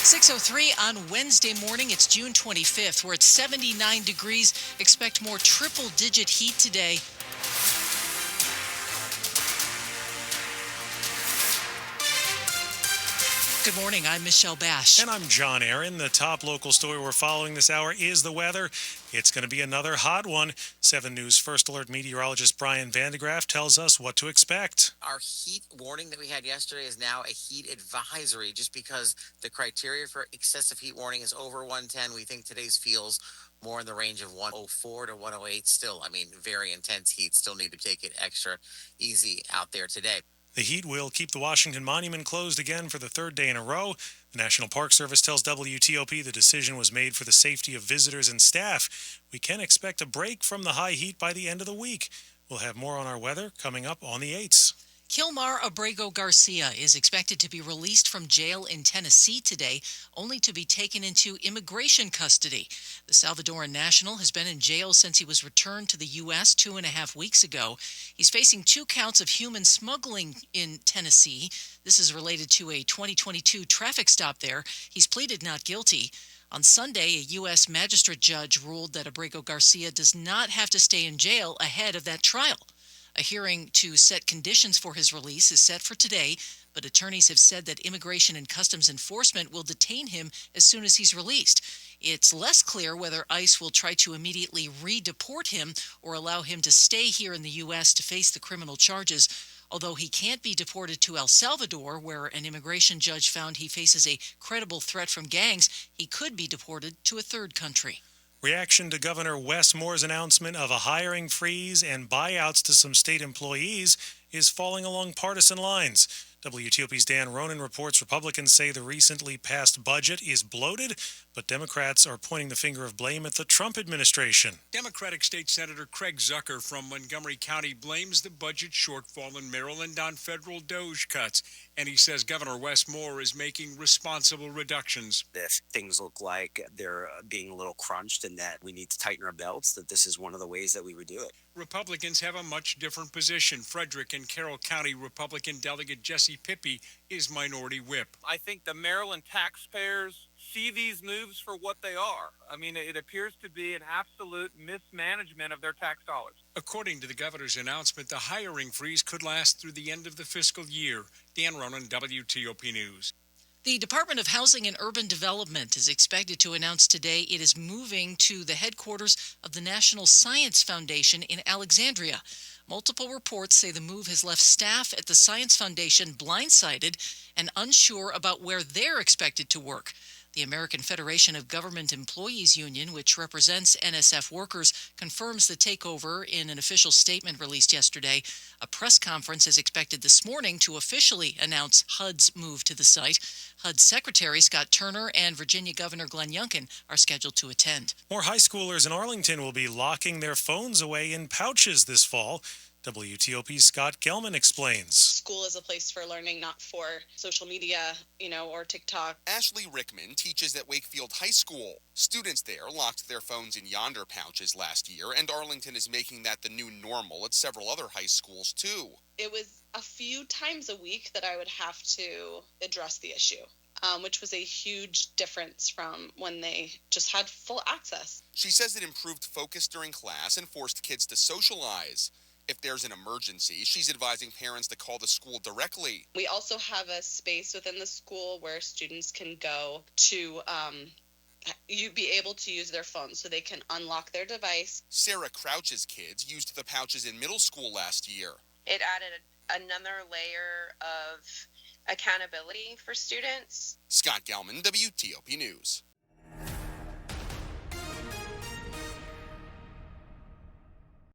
6:03 on Wednesday morning. It's June 25th. We're at 79 degrees. Expect more triple-digit heat today. Good morning. I'm Michelle Basch. And I'm John Aaron. The top local story we're following this hour is the weather. It's going to be another hot one. 7 News First Alert meteorologist Brian Vandegraff tells us what to expect. Our heat warning that we had yesterday is now a heat advisory just because the criteria for excessive heat warning is over 110. We think today's feels more in the range of 104 to 108 still. Very intense heat. Still need to take it extra easy out there today. The heat will keep the Washington Monument closed again for the third day in a row. The National Park Service tells WTOP the decision was made for the safety of visitors and staff. We can expect a break from the high heat by the end of the week. We'll have more on our weather coming up on the 8s. Kilmar Abrego Garcia is expected to be released from jail in Tennessee today, only to be taken into immigration custody. The Salvadoran national has been in jail since he was returned to the U.S. 2.5 weeks ago. He's facing 2 counts of human smuggling in Tennessee. This is related to a 2022 traffic stop there. He's pleaded not guilty. On Sunday, a U.S. magistrate judge ruled that Abrego Garcia does not have to stay in jail ahead of that trial. A hearing to set conditions for his release is set for today, but attorneys have said that Immigration and Customs Enforcement will detain him as soon as he's released. It's less clear whether ICE will try to immediately re-deport him or allow him to stay here in the U.S. to face the criminal charges. Although he can't be deported to El Salvador, where an immigration judge found he faces a credible threat from gangs, he could be deported to a third country. Reaction to Governor Wes Moore's announcement of a hiring freeze and buyouts to some state employees is falling along partisan lines. WTOP's Dan Ronan reports Republicans say the recently passed budget is bloated, but Democrats are pointing the finger of blame at the Trump administration. Democratic State Senator Craig Zucker from Montgomery County blames the budget shortfall in Maryland on federal DOGE cuts, and he says Governor Wes Moore is making responsible reductions. If things look like they're being a little crunched and that we need to tighten our belts, that this is one of the ways that we would do it. Republicans have a much different position. Frederick and Carroll County Republican Delegate Jesse Pippy is minority whip. I think the Maryland taxpayers see these moves for what they are. It appears to be an absolute mismanagement of their tax dollars. According to the governor's announcement, the hiring freeze could last through the end of the fiscal year. Dan Ronan, WTOP News. The Department of Housing and Urban Development is expected to announce today it is moving to the headquarters of the National Science Foundation in Alexandria. Multiple reports say the move has left staff at the Science Foundation blindsided and unsure about where they're expected to work. The American Federation of Government Employees Union, which represents NSF workers, confirms the takeover in an official statement released yesterday. A press conference is expected this morning to officially announce HUD's move to the site. HUD's Secretary Scott Turner and Virginia Governor Glenn Youngkin are scheduled to attend. More high schoolers in Arlington will be locking their phones away in pouches this fall. WTOP's Scott Gelman explains. School is a place for learning, not for social media, or TikTok. Ashley Rickman teaches at Wakefield High School. Students there locked their phones in yonder pouches last year, and Arlington is making that the new normal at several other high schools, too. It was a few times a week that I would have to address the issue. Which was a huge difference from when they just had full access. She says it improved focus during class and forced kids to socialize. If there's an emergency, she's advising parents to call the school directly. We also have a space within the school where students can go to be able to use their phone so they can unlock their device. Sarah Crouch's kids used the pouches in middle school last year. It added another layer of accountability for students. Scott Gelman, WTOP News.